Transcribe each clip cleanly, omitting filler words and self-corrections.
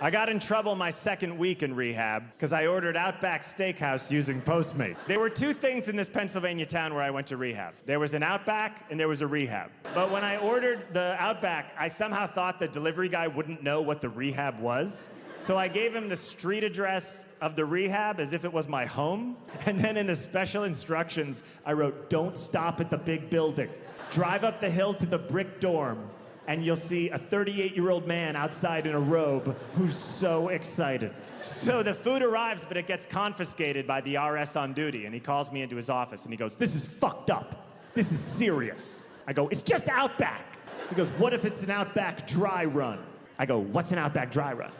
I got in trouble my second week in rehab because I ordered Outback Steakhouse using Postmate. There were two things in this Pennsylvania town where I went to rehab. There was an Outback and there was a rehab. But when I ordered the Outback, I somehow thought the delivery guy wouldn't know what the rehab was. So I gave him the street address of the rehab as if it was my home. And then in the special instructions, I wrote, "Don't stop at the big building. Drive up the hill to the brick dorm, and you'll see a 38-year-old man outside in a robe who's so excited." So the food arrives, but it gets confiscated by the RS on duty, and he calls me into his office, and he goes, "This is fucked up. This is serious." I go, "It's just Outback." He goes, "What if it's an Outback dry run?" I go, "What's an Outback dry run?"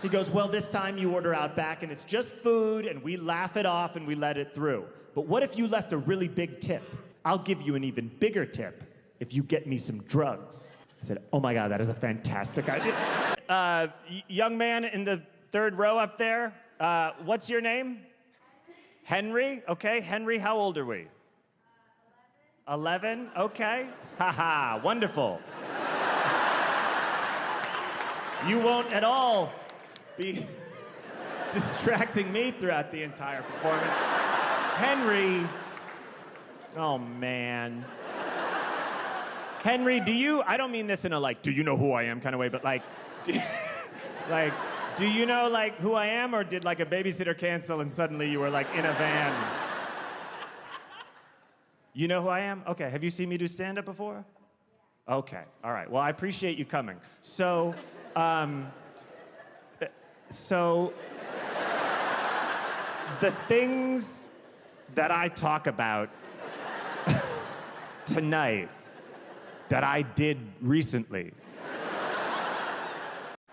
He goes, "Well, this time you order Outback, and it's just food, and we laugh it off, and we let it through. But what if you left a really big tip? I'll give you an even bigger tip if you get me some drugs." I said, "Oh my God, that is a fantastic idea." Young man in the third row up there, what's your name? Henry? Okay, Henry, how old are we? 11? Okay. Haha, wonderful. You won't at all be distracting me throughout the entire performance. Henry, oh man. Henry, I don't mean this in a like, do you know who I am kind of way, but like, do you know like who I am, or did like a babysitter cancel and suddenly you were like in a van? You know who I am? Okay, have you seen me do stand-up before? Okay, all right, well, I appreciate you coming. So the things that I talk about tonight that I did recently.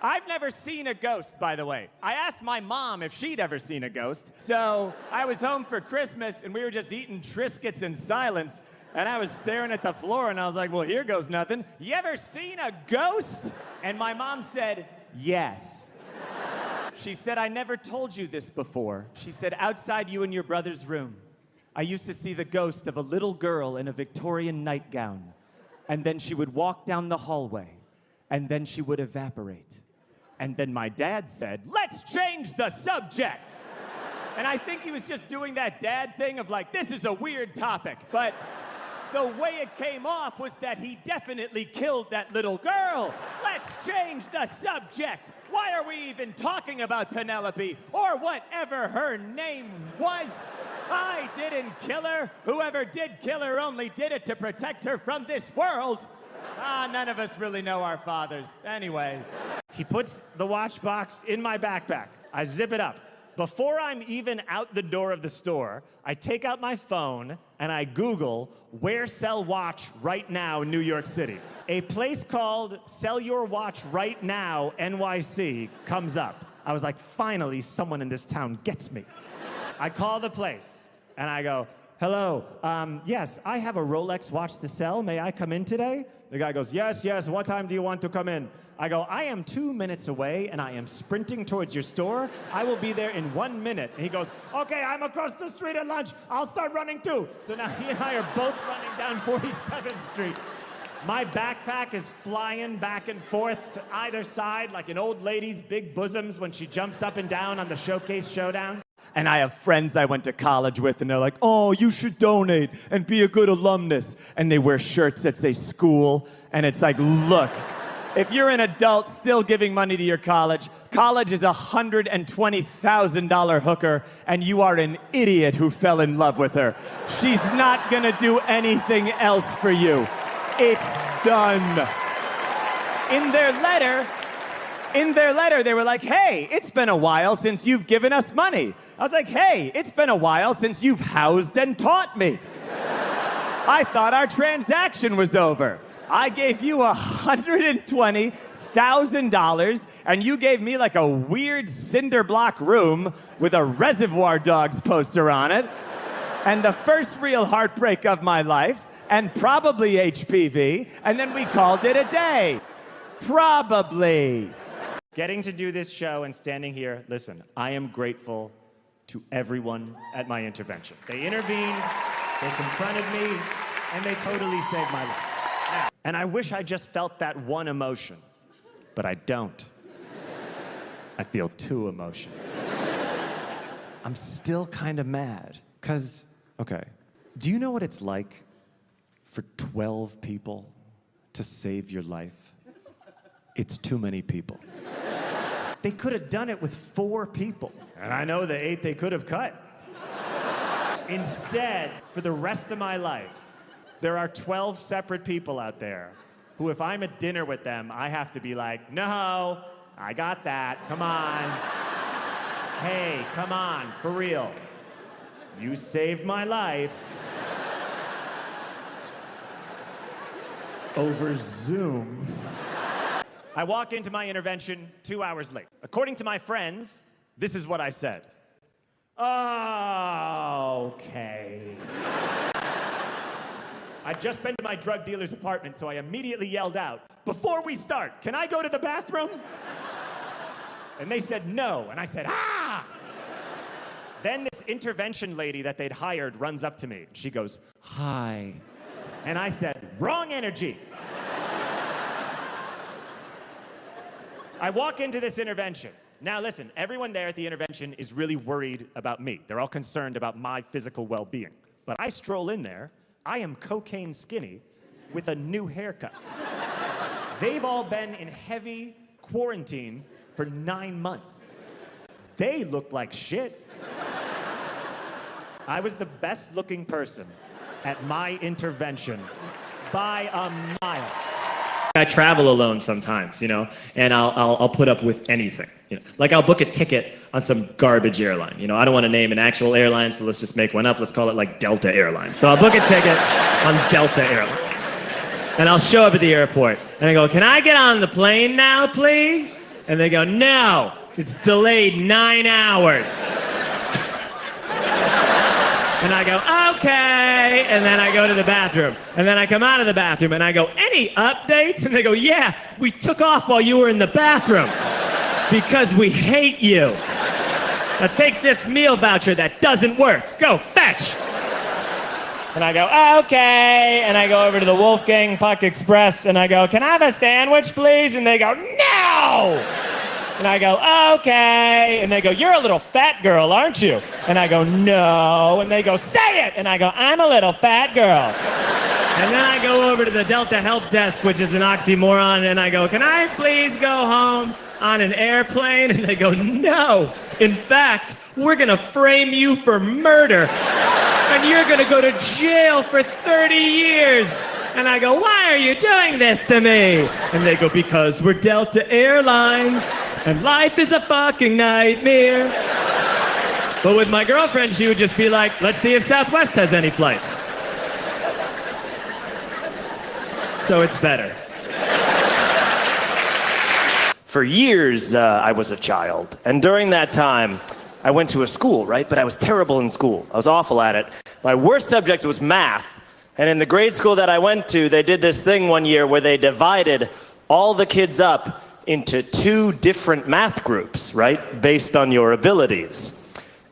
I've never seen a ghost, by the way. I asked my mom if she'd ever seen a ghost. So I was home for Christmas, and we were just eating Triscuits in silence, and I was staring at the floor, and I was like, well, here goes nothing. You ever seen a ghost? And my mom said, yes. She said, I never told you this before. She said, outside you and your brother's room, I used to see the ghost of a little girl in a Victorian nightgown. And then she would walk down the hallway, and then she would evaporate. And then my dad said, let's change the subject. And I think he was just doing that dad thing of like, this is a weird topic. But the way it came off was that he definitely killed that little girl. Let's change the subject. Why are we even talking about Penelope or whatever her name was? I didn't kill her. Whoever did kill her only did it to protect her from this world. None of us really know our fathers. Anyway. He puts the watch box in my backpack. I zip it up. Before I'm even out the door of the store, I take out my phone and I Google where sell watch right now in New York City. A place called Sell Your Watch Right Now NYC comes up. I was like, finally, someone in this town gets me. I call the place and I go, hello, yes, I have a Rolex watch to sell. May I come in today? The guy goes, yes, yes, what time do you want to come in? I go, I am 2 minutes away and I am sprinting towards your store. I will be there in 1 minute. And he goes, okay, I'm across the street at lunch. I'll start running too. So now he and I are both running down 47th Street. My backpack is flying back and forth to either side like an old lady's big bosoms when she jumps up and down on the Showcase Showdown. And I have friends I went to college with, and they're like, oh, you should donate and be a good alumnus. And they wear shirts that say school, and it's like, look, if you're an adult still giving money to your college is a $120,000 hooker, and you are an idiot who fell in love with her. She's not gonna do anything else for you. It's done. In their letter, they were like, hey, it's been a while since you've given us money. I was like, hey, it's been a while since you've housed and taught me. I thought our transaction was over. I gave you $120,000, and you gave me like a weird cinder block room with a Reservoir Dogs poster on it, and the first real heartbreak of my life, and probably HPV, and then we called it a day. Probably. Getting to do this show and standing here, listen, I am grateful to everyone at my intervention. They intervened, they confronted me, and they totally saved my life. And I wish I just felt that one emotion, but I don't. I feel two emotions. I'm still kind of mad, because, okay, do you know what it's like for 12 people to save your life? It's too many people. They could have done it with 4 people. And I know the 8 they could have cut. Instead, for the rest of my life, there are 12 separate people out there who, if I'm at dinner with them, I have to be like, no, I got that, come on. Hey, come on, for real. You saved my life. Over Zoom. I walk into my intervention 2 hours late. According to my friends, this is what I said. Oh, okay. I'd just been to my drug dealer's apartment, so I immediately yelled out, before we start, can I go to the bathroom? And they said no, and I said, ah! Then this intervention lady that they'd hired runs up to me. She goes, hi. And I said, wrong energy. I walk into this intervention. Now listen, everyone there at the intervention is really worried about me. They're all concerned about my physical well-being. But I stroll in there, I am cocaine skinny with a new haircut. They've all been in heavy quarantine for 9 months. They look like shit. I was the best looking person at my intervention by a mile. I travel alone sometimes, you know, and I'll put up with anything, you know. Like I'll book a ticket on some garbage airline, you know. I don't want to name an actual airline, so let's just make one up. Let's call it like Delta Airlines. So I'll book a ticket on Delta Airlines, and I'll show up at the airport, and I go, can I get on the plane now, please? And they go, no, it's delayed 9 hours. And I go, okay, and then I go to the bathroom. And then I come out of the bathroom and I go, any updates? And they go, yeah, we took off while you were in the bathroom because we hate you. Now take this meal voucher that doesn't work. Go, fetch. And I go, okay, and I go over to the Wolfgang Puck Express and I go, can I have a sandwich, please? And they go, no! And I go, okay. And they go, you're a little fat girl, aren't you? And I go, no. And they go, say it. And I go, I'm a little fat girl. And then I go over to the Delta Help Desk, which is an oxymoron, and I go, can I please go home on an airplane? And they go, no. In fact, we're gonna frame you for murder. And you're gonna go to jail for 30 years. And I go, why are you doing this to me? And they go, because we're Delta Airlines. And life is a fucking nightmare. But with my girlfriend, she would just be like, let's see if Southwest has any flights. So it's better. For years, I was a child. And during that time, I went to a school, right? But I was terrible in school. I was awful at it. My worst subject was math. And in the grade school that I went to, they did this thing one year where they divided all the kids up into 2 different math groups, right? Based on your abilities.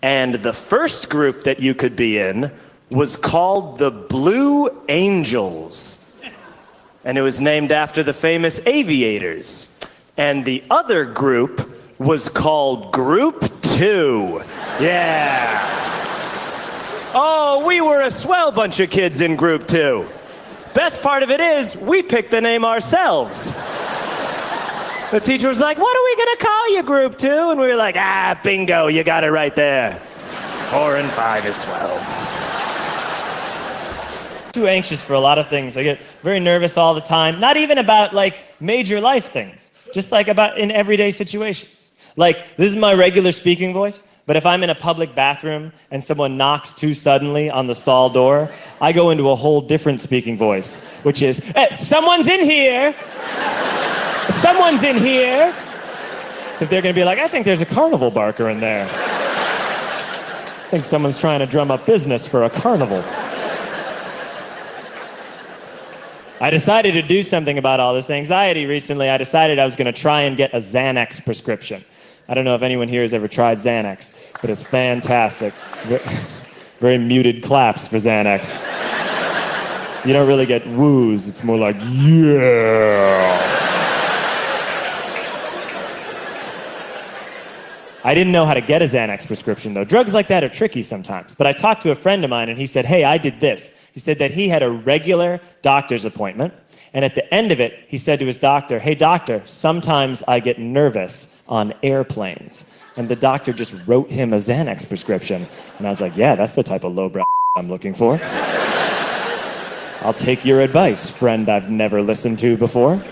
And the first group that you could be in was called the Blue Angels. And it was named after the famous aviators. And the other group was called Group 2. Yeah. Oh, we were a swell bunch of kids in Group 2. Best part of it is, we picked the name ourselves. The teacher was like, what are we gonna call you, Group 2? And we were like, bingo, you got it right there. 4 and 5 is 12. Too anxious for a lot of things. I get very nervous all the time. Not even about like major life things, just like about in everyday situations. Like, this is my regular speaking voice, but if I'm in a public bathroom and someone knocks too suddenly on the stall door, I go into a whole different speaking voice, which is, hey, someone's in here! Someone's in here! So if they're gonna be like, I think there's a carnival barker in there. I think someone's trying to drum up business for a carnival. I decided to do something about all this anxiety recently. I decided I was gonna try and get a Xanax prescription. I don't know if anyone here has ever tried Xanax, but it's fantastic. Very muted claps for Xanax. You don't really get woos, it's more like, yeah. I didn't know how to get a Xanax prescription, though. Drugs like that are tricky sometimes. But I talked to a friend of mine, and he said, hey, I did this. He said that he had a regular doctor's appointment, and at the end of it, he said to his doctor, hey, doctor, sometimes I get nervous on airplanes. And the doctor just wrote him a Xanax prescription. And I was like, yeah, that's the type of lowbrow I'm looking for. I'll take your advice, friend I've never listened to before.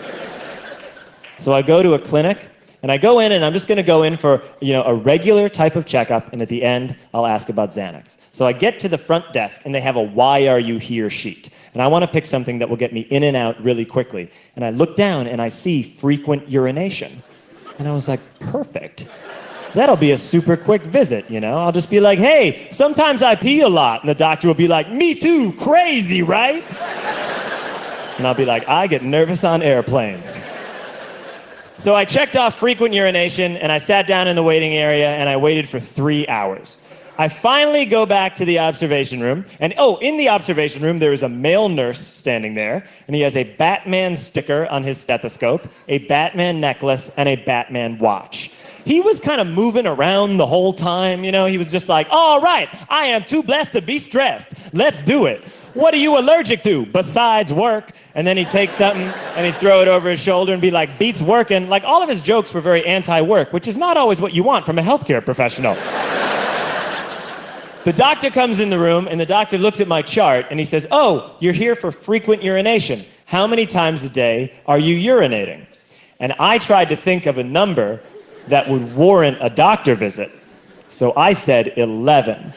So I go to a clinic, and I go in, and I'm just gonna go in for, a regular type of checkup, and at the end, I'll ask about Xanax. So I get to the front desk, and they have a why are you here sheet. And I wanna pick something that will get me in and out really quickly. And I look down, and I see frequent urination. And I was like, perfect. That'll be a super quick visit, I'll just be like, hey, sometimes I pee a lot. And the doctor will be like, me too, crazy, right? And I'll be like, I get nervous on airplanes. So I checked off frequent urination, and I sat down in the waiting area, and I waited for 3 hours. I finally go back to the observation room, and in the observation room, there is a male nurse standing there, and he has a Batman sticker on his stethoscope, a Batman necklace, and a Batman watch. He was kind of moving around the whole time, he was just like, all right, I am too blessed to be stressed. Let's do it. What are you allergic to besides work? And then he'd take something and he'd throw it over his shoulder and be like, beats working. Like, all of his jokes were very anti-work, which is not always what you want from a healthcare professional. The doctor comes in the room, and the doctor looks at my chart, and he says, oh, you're here for frequent urination. How many times a day are you urinating? And I tried to think of a number that would warrant a doctor visit. So I said 11.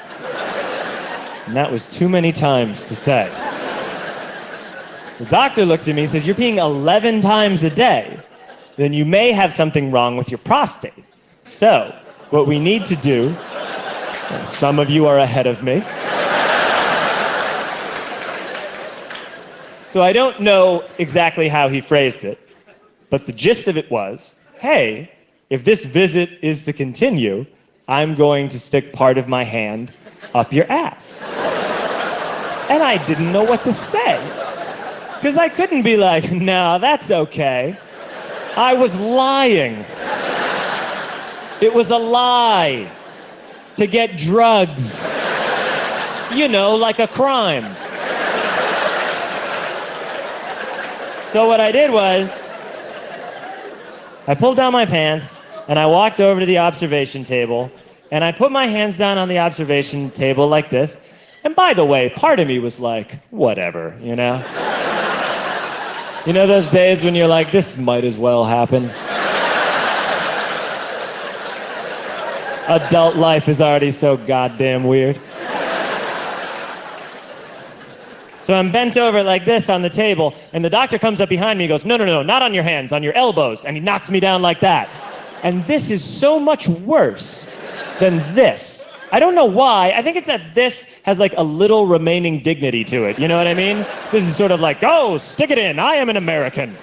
And that was too many times to say. The doctor looks at me and says, you're peeing 11 times a day. Then you may have something wrong with your prostate. So, what we need to do, some of you are ahead of me. So I don't know exactly how he phrased it, but the gist of it was, hey, if this visit is to continue, I'm going to stick part of my hand up your ass. And I didn't know what to say. Because I couldn't be like, no, that's okay. I was lying. It was a lie to get drugs. Like a crime. So what I did was, I pulled down my pants, and I walked over to the observation table, and I put my hands down on the observation table like this. And by the way, part of me was like, whatever, those days when you're like, this might as well happen. Adult life is already so goddamn weird. So I'm bent over like this on the table, and the doctor comes up behind me and goes, no, not on your hands, on your elbows. And he knocks me down like that. And this is so much worse than this. I don't know why. I think it's that this has like a little remaining dignity to it. You know what I mean? This is sort of like, oh, stick it in. I am an American.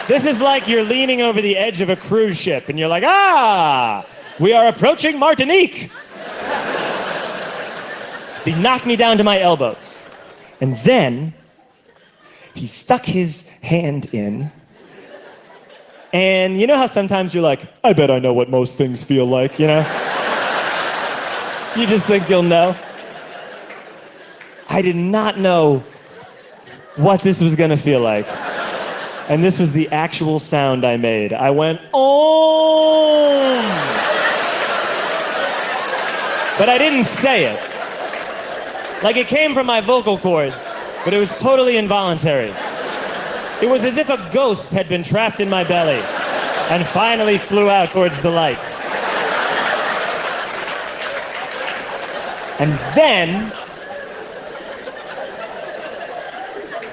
This is like you're leaning over the edge of a cruise ship and you're like, we are approaching Martinique. He knocked me down to my elbows. And then he stuck his hand in. And you know how sometimes you're like, I bet I know what most things feel like, You just think you'll know. I did not know what this was gonna feel like. And this was the actual sound I made. I went, oh. But I didn't say it. Like, it came from my vocal cords, but it was totally involuntary. It was as if a ghost had been trapped in my belly and finally flew out towards the light. And then,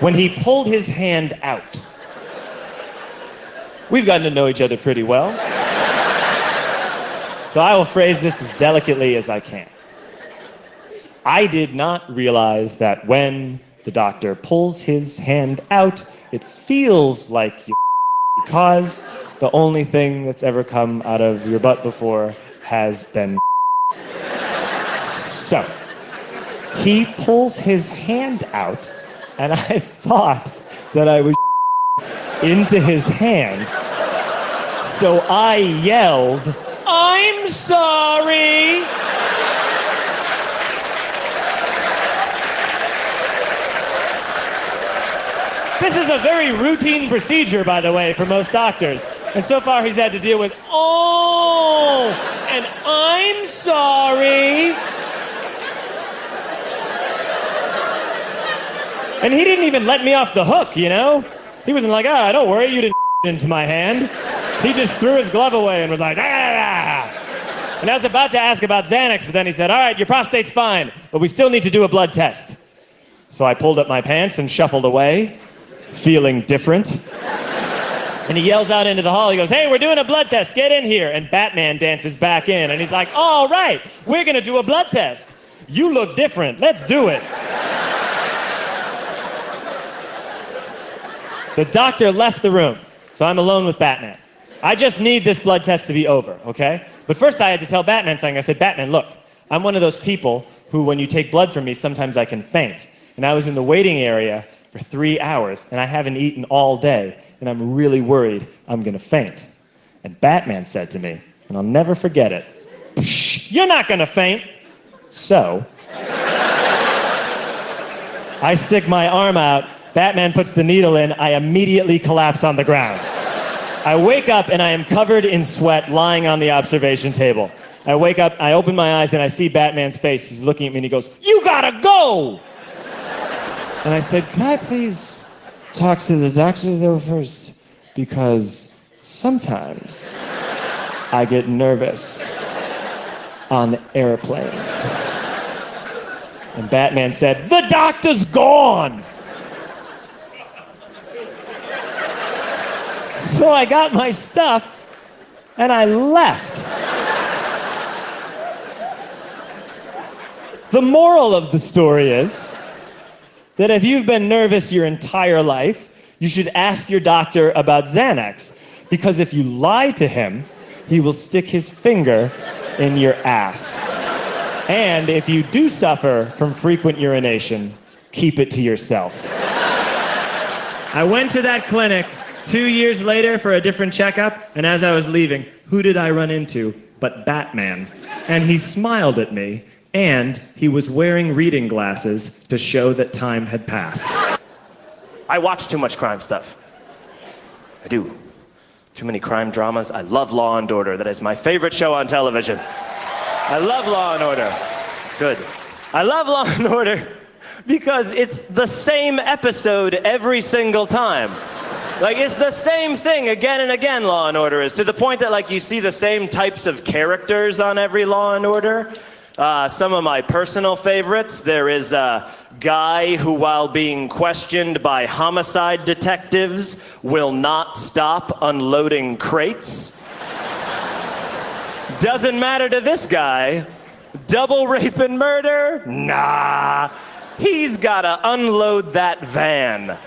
when he pulled his hand out, we've gotten to know each other pretty well. So I will phrase this as delicately as I can. I did not realize that when the doctor pulls his hand out, it feels like you because the only thing that's ever come out of your butt before has been. So, he pulls his hand out, and I thought that I was into his hand. So I yelled, "I'm sorry!" This is a very routine procedure, by the way, for most doctors. And so far he's had to deal with, "Oh, and I'm sorry." And he didn't even let me off the hook, you know? He wasn't like, "Ah, don't worry, you didn't into my hand." He just threw his glove away and was like, "Ah." And I was about to ask about Xanax, but then he said, "All right, your prostate's fine, but we still need to do a blood test." So I pulled up my pants and shuffled away, feeling different. And he yells out into the hall, he goes, "Hey, we're doing a blood test, get in here." And Batman dances back in, and he's like, "All right, we're gonna do a blood test. You look different, let's do it." The doctor left the room, so I'm alone with Batman. I just need this blood test to be over, okay? But first I had to tell Batman something. I said, "Batman, look, I'm one of those people who, when you take blood from me, sometimes I can faint. And I was in the waiting area for 3 hours, and I haven't eaten all day, and I'm really worried I'm gonna faint." And Batman said to me, and I'll never forget it, "Psh, you're not gonna faint." So, I stick my arm out, Batman puts the needle in, I immediately collapse on the ground. I wake up and I am covered in sweat lying on the observation table. I wake up, I open my eyes and I see Batman's face. He's looking at me and he goes, "You gotta go!" And I said, "Could I please talk to the doctor though first? Because sometimes I get nervous on airplanes." And Batman said, "The doctor's gone!" So I got my stuff and I left. The moral of the story is that if you've been nervous your entire life, you should ask your doctor about Xanax, because if you lie to him, he will stick his finger in your ass. And if you do suffer from frequent urination, keep it to yourself. I went to that clinic 2 years later for a different checkup, and as I was leaving, who did I run into but Batman? And he smiled at me, and he was wearing reading glasses to show that time had passed. I watch too much crime stuff. I do. Too many crime dramas. I love Law and Order. That is my favorite show on television. I love Law and Order. It's good. I love Law and Order because it's the same episode every single time. Like, it's the same thing again and again, Law and Order is, to the point that, like, you see the same types of characters on every Law and Order. Some of my personal favorites, there is a guy who, while being questioned by homicide detectives, will not stop unloading crates. Doesn't matter to this guy. Double rape and murder? Nah. He's gotta unload that van.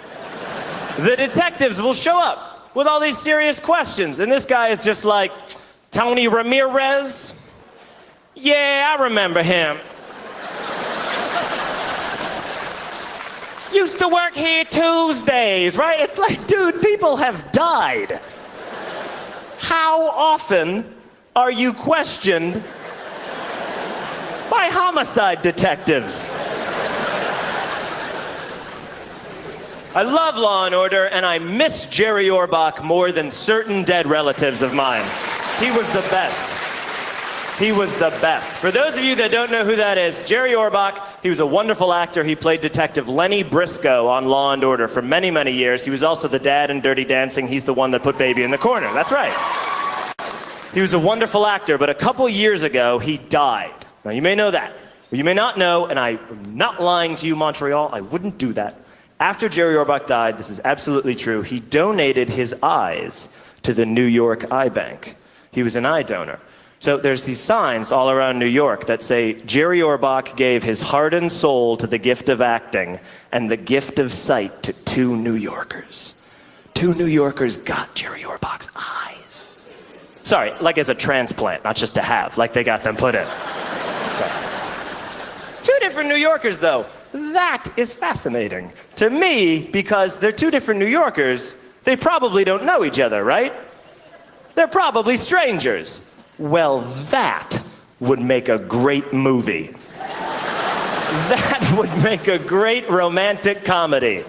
The detectives will show up with all these serious questions, and this guy is just like, "Tony Ramirez? Yeah, I remember him. Used to work here Tuesdays," right? It's like, dude, people have died. How often are you questioned by homicide detectives? I love Law and Order, and I miss Jerry Orbach more than certain dead relatives of mine. He was the best. He was the best. For those of you that don't know who that is, Jerry Orbach, he was a wonderful actor. He played Detective Lenny Briscoe on Law and Order for many, many years. He was also the dad in Dirty Dancing. He's the one that put Baby in the Corner. That's right. He was a wonderful actor, but a couple years ago, he died. Now, you may know that, or you may not know, and I'm not lying to you, Montreal. I wouldn't do that. After Jerry Orbach died, this is absolutely true, he donated his eyes to the New York Eye Bank. He was an eye donor. So there's these signs all around New York that say, Jerry Orbach gave his heart and soul to the gift of acting and the gift of sight to 2 New Yorkers. 2 New Yorkers got Jerry Orbach's eyes. Sorry, like as a transplant, not just to have, like they got them put in. Sorry. 2 different New Yorkers, though. That is fascinating to me, because they're 2 different New Yorkers. They probably don't know each other, right? They're probably strangers. Well, that would make a great movie. That would make a great romantic comedy.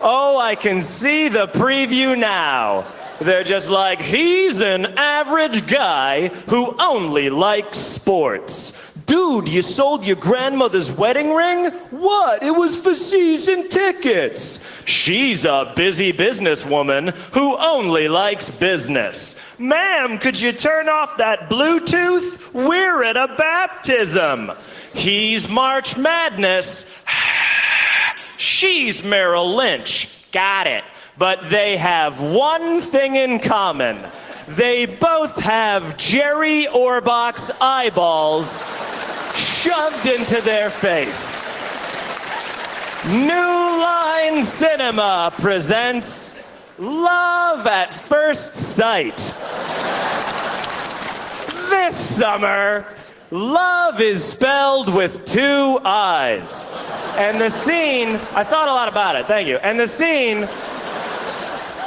Oh, I can see the preview now. They're just like, he's an average guy who only likes sports. Dude, you sold your grandmother's wedding ring? What? It was for season tickets. She's a busy businesswoman who only likes business. Ma'am, could you turn off that Bluetooth? We're at a baptism. He's March Madness. She's Merrill Lynch. Got it. But they have one thing in common. They both have Jerry Orbach's eyeballs shoved into their face. New Line Cinema presents Love at First Sight. This summer, love is spelled with 2 I's. And the scene, I thought a lot about it, thank you. And the scene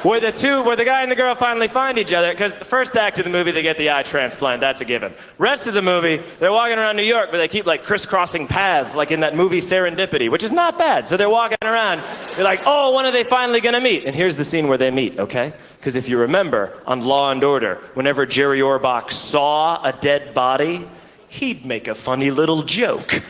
where the guy and the girl finally find each other, because the first act of the movie, they get the eye transplant, that's a given. Rest of the movie, they're walking around New York, but they keep like crisscrossing paths, like in that movie Serendipity, which is not bad. So they're walking around, they're like, oh, when are they finally gonna meet? And here's the scene where they meet, okay? Because if you remember, on Law and Order, whenever Jerry Orbach saw a dead body, he'd make a funny little joke.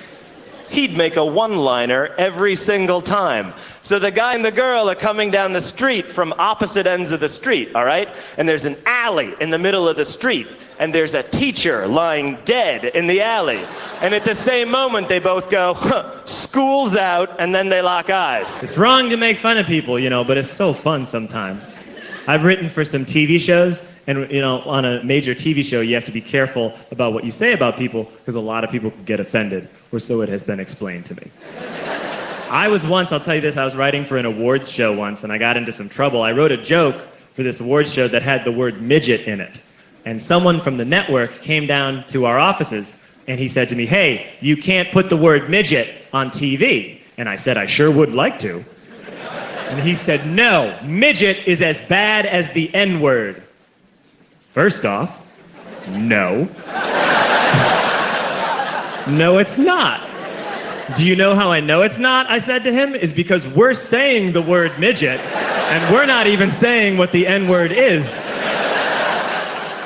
He'd make a one-liner every single time. So the guy and the girl are coming down the street from opposite ends of the street, all right? And there's an alley in the middle of the street, and there's a teacher lying dead in the alley. And at the same moment, they both go, huh, school's out, and then they lock eyes. It's wrong to make fun of people, but it's so fun sometimes. I've written for some TV shows, and on a major TV show, you have to be careful about what you say about people, because a lot of people can get offended, or so it has been explained to me. I'll tell you this, I was writing for an awards show once, and I got into some trouble. I wrote a joke for this awards show that had the word midget in it. And someone from the network came down to our offices, and he said to me, hey, you can't put the word midget on TV. And I said, I sure would like to. And he said, no, midget is as bad as the N-word. First off, no. No, it's not. Do you know how I know it's not? I said to him, is because we're saying the word midget, and we're not even saying what the N-word is.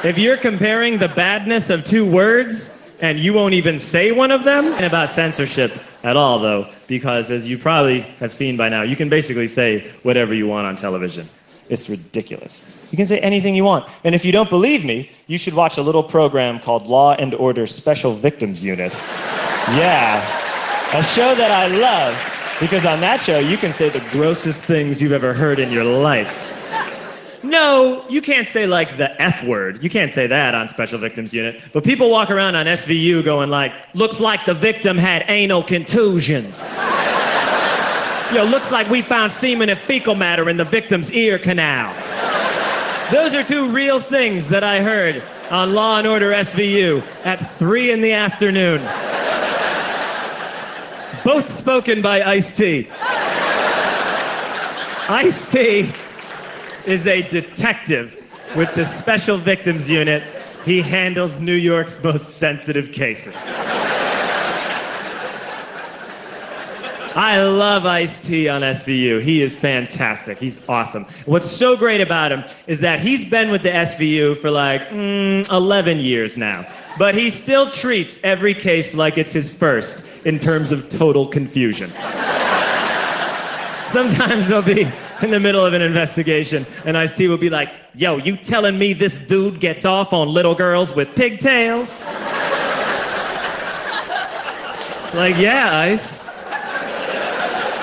If you're comparing the badness of 2 words, and you won't even say one of them, and about censorship at all, though, because as you probably have seen by now, you can basically say whatever you want on television. It's ridiculous. You can say anything you want. And if you don't believe me, you should watch a little program called Law and Order Special Victims Unit. Yeah, a show that I love, because on that show, you can say the grossest things you've ever heard in your life. No, you can't say like the F word. You can't say that on Special Victims Unit. But people walk around on SVU going like, looks like the victim had anal contusions. Looks like we found semen and fecal matter in the victim's ear canal. Those are 2 real things that I heard on Law and Order SVU at 3 in the afternoon. Both spoken by Ice-T. Ice-T is a detective with the Special Victims Unit. He handles New York's most sensitive cases. I love Ice-T on SVU. He is fantastic. He's awesome. What's so great about him is that he's been with the SVU for like 11 years now. But he still treats every case like it's his first in terms of total confusion. Sometimes they'll be in the middle of an investigation and Ice-T will be like, yo, you telling me this dude gets off on little girls with pigtails? It's like, yeah, Ice.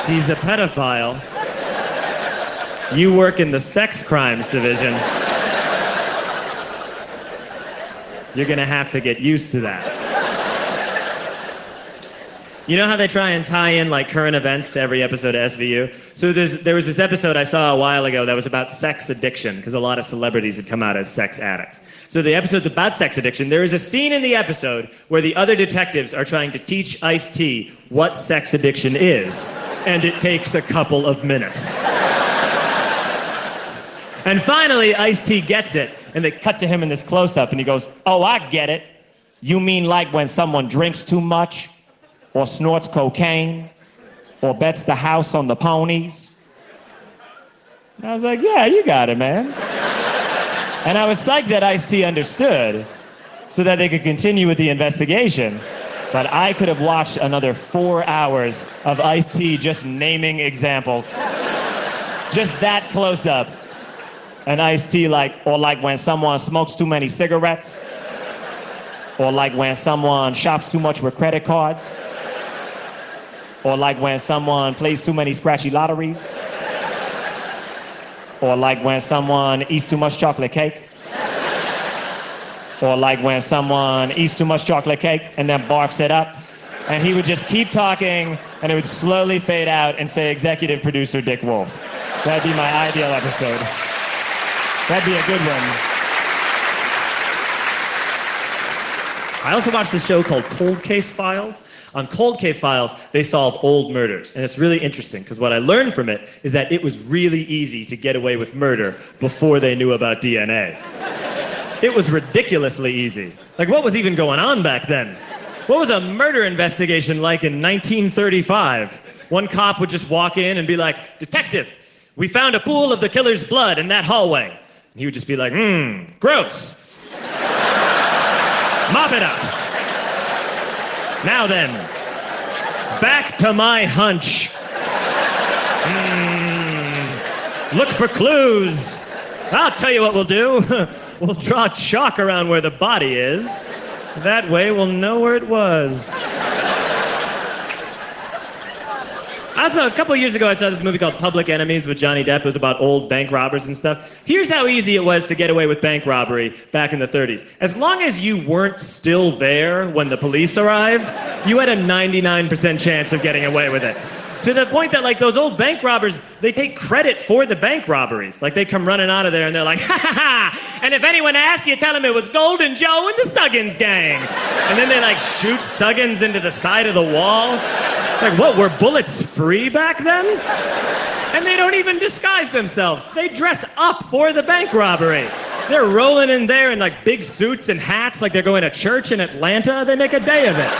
He's a pedophile. You work in the sex crimes division. You're gonna have to get used to that. You know how they try and tie in like current events to every episode of SVU? So there was this episode I saw a while ago that was about sex addiction, because a lot of celebrities had come out as sex addicts. So the episode's about sex addiction. There is a scene in the episode where the other detectives are trying to teach Ice-T what sex addiction is, and it takes a couple of minutes. And finally, Ice-T gets it, And they cut to him in this close-up, and he goes, "Oh, I get it. You mean like when someone drinks too much, or snorts cocaine, or bets the house on the ponies?" And I was like, "Yeah, you got it, man." And I was psyched that Ice-T understood so that they could continue with the investigation. But I could have watched another 4 hours of Ice-T just naming examples. Just that close up. And Ice-T or like when someone smokes too many cigarettes. Or like when someone shops too much with credit cards. Or like when someone plays too many scratchy lotteries. Or like when someone eats too much chocolate cake. Or like when someone eats too much chocolate cake and then barfs it up. And he would just keep talking, and it would slowly fade out and say executive producer Dick Wolf. That'd be my ideal episode. That'd be a good one. I also watched this show called Cold Case Files. On Cold Case Files, they solve old murders. And it's really interesting, because what I learned from it is that it was really easy to get away with murder before they knew about DNA. It was ridiculously easy. Like, what was even going on back then? What was a murder investigation like in 1935? One cop would just walk in and be like, "Detective, we found a pool of the killer's blood in that hallway." And he would just be like, "Gross. Mop it up. Now then, back to my hunch. Look for clues. I'll tell you what we'll do. We'll draw chalk around where the body is. That way we'll know where it was." Also, a couple of years ago, I saw this movie called Public Enemies with Johnny Depp. It was about old bank robbers and stuff. Here's how easy it was to get away with bank robbery back in the 30s. As long as you weren't still there when the police arrived, you had a 99% chance of getting away with it. To the point that, like, those old bank robbers, they take credit for the bank robberies. Like, they come running out of there and they're like, "Ha ha ha! And if anyone asks you, tell them it was Golden Joe and the Suggins gang." And then they, like, shoot Suggins into the side of the wall. It's like, what, were bullets free back then? And they don't even disguise themselves. They dress up for the bank robbery. They're rolling in there in, like, big suits and hats like they're going to church in Atlanta. They make a day of it.